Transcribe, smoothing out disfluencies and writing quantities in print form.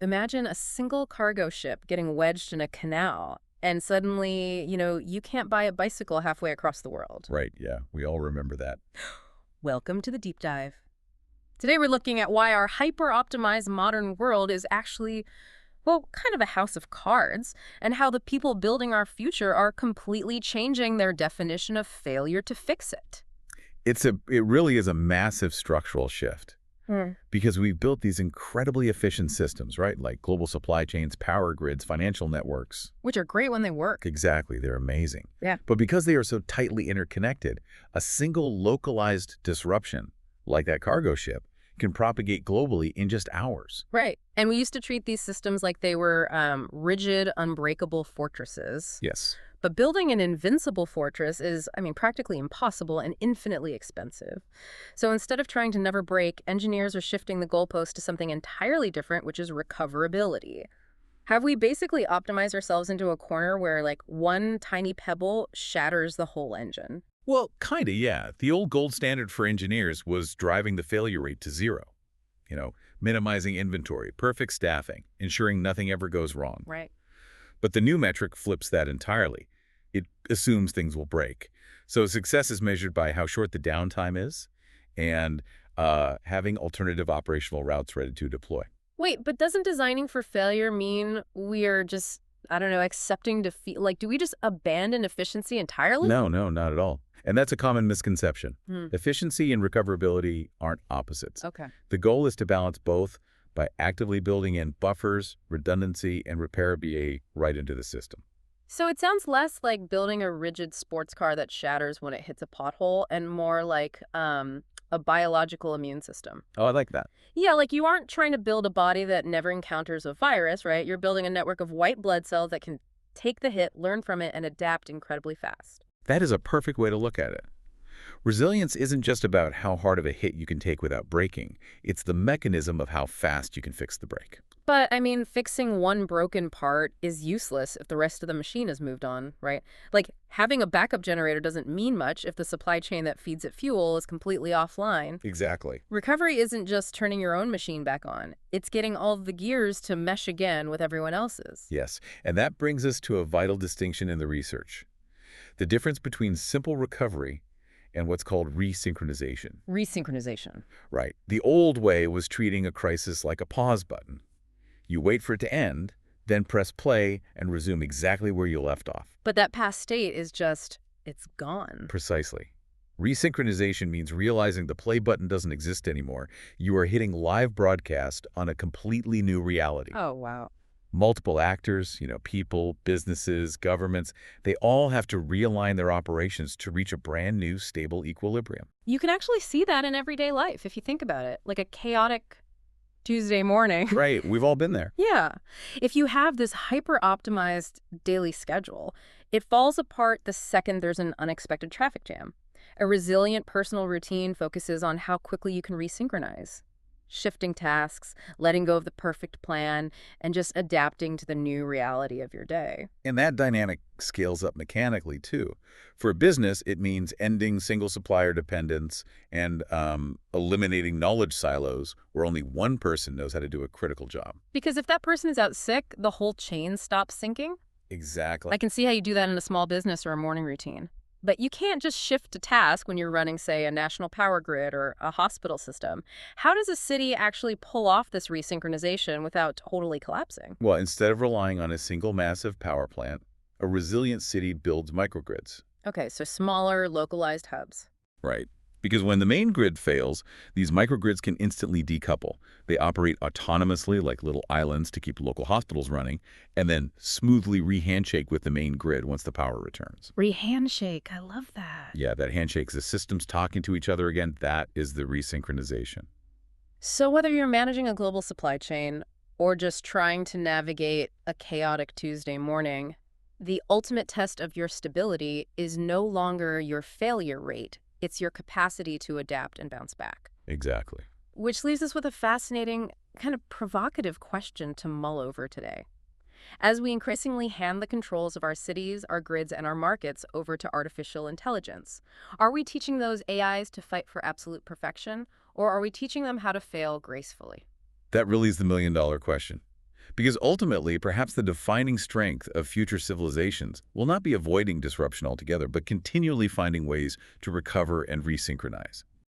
Imagine a single cargo ship getting wedged in a canal, and suddenly, you can't buy a bicycle halfway across the world. Right, yeah, we all remember that. Welcome to the deep dive. Today we're looking at why our hyper-optimized modern world is actually, well, kind of a house of cards, and how the people building our future are completely changing their definition of failure to fix it. It really is a massive structural shift Hmm. because we've built these incredibly efficient systems, right? Like global supply chains, power grids, financial networks. Which are great when they work. Exactly, they're amazing. Yeah. But because they are so tightly interconnected, a single localized disruption, like that cargo ship, can propagate globally in just hours. Right. And we used to treat these systems like they were rigid, unbreakable fortresses. Yes. But building an invincible fortress is, practically impossible and infinitely expensive. So instead of trying to never break, engineers are shifting the goalpost to something entirely different, which is recoverability. Have we basically optimized ourselves into a corner where, like, one tiny pebble shatters the whole engine? Well, kinda, yeah. The old gold standard for engineers was driving the failure rate to zero. Minimizing inventory, perfect staffing, ensuring nothing ever goes wrong. Right. But the new metric flips that entirely. It assumes things will break. So success is measured by how short the downtime is and having alternative operational routes ready to deploy. Wait, but doesn't designing for failure mean we are just, I don't know, accepting defeat? Like, do we just abandon efficiency entirely? No, no, not at all. And that's a common misconception. Hmm. Efficiency and recoverability aren't opposites. Okay. The goal is to balance both by actively building in buffers, redundancy, and repairability right into the system. So it sounds less like building a rigid sports car that shatters when it hits a pothole and more like a biological immune system. Oh, I like that. Yeah, like you aren't trying to build a body that never encounters a virus, right? You're building a network of white blood cells that can take the hit, learn from it, and adapt incredibly fast. That is a perfect way to look at it. Resilience isn't just about how hard of a hit you can take without breaking. It's the mechanism of how fast you can fix the break. But, fixing one broken part is useless if the rest of the machine has moved on, right? Like, having a backup generator doesn't mean much if the supply chain that feeds it fuel is completely offline. Exactly. Recovery isn't just turning your own machine back on. It's getting all of the gears to mesh again with everyone else's. Yes, and that brings us to a vital distinction in the research. The difference between simple recovery and what's called re-synchronization. Re-synchronization. Right. The old way was treating a crisis like a pause button. You wait for it to end, then press play and resume exactly where you left off. But that past state is just, it's gone. Precisely. Resynchronization means realizing the play button doesn't exist anymore. You are hitting live broadcast on a completely new reality. Oh, wow. Multiple actors, people, businesses, governments, they all have to realign their operations to reach a brand new stable equilibrium. You can actually see that in everyday life if you think about it, like a chaotic Tuesday morning. Right, we've all been there. Yeah. If you have this hyper-optimized daily schedule, it falls apart the second there's an unexpected traffic jam. A resilient personal routine focuses on how quickly you can resynchronize, shifting tasks, letting go of the perfect plan, and just adapting to the new reality of your day. And that dynamic scales up mechanically, too. For a business, it means ending single supplier dependence and eliminating knowledge silos where only one person knows how to do a critical job. Because if that person is out sick, the whole chain stops syncing. Exactly. I can see how you do that in a small business or a morning routine. But you can't just shift a task when you're running, say, a national power grid or a hospital system. How does a city actually pull off this resynchronization without totally collapsing? Well, instead of relying on a single massive power plant, a resilient city builds microgrids. Okay, so smaller, localized hubs. Right. Because when the main grid fails, these microgrids can instantly decouple. They operate autonomously like little islands to keep local hospitals running, and then smoothly re-handshake with the main grid once the power returns. Re-handshake, I love that. Yeah, that handshake's the systems talking to each other again. That is the resynchronization. So whether you're managing a global supply chain or just trying to navigate a chaotic Tuesday morning, the ultimate test of your stability is no longer your failure rate. It's your capacity to adapt and bounce back. Exactly. Which leaves us with a fascinating, kind of provocative question to mull over today. As we increasingly hand the controls of our cities, our grids, and our markets over to artificial intelligence, are we teaching those AIs to fight for absolute perfection, or are we teaching them how to fail gracefully? That really is the million-dollar question. Because ultimately, perhaps the defining strength of future civilizations will not be avoiding disruption altogether, but continually finding ways to recover and resynchronize.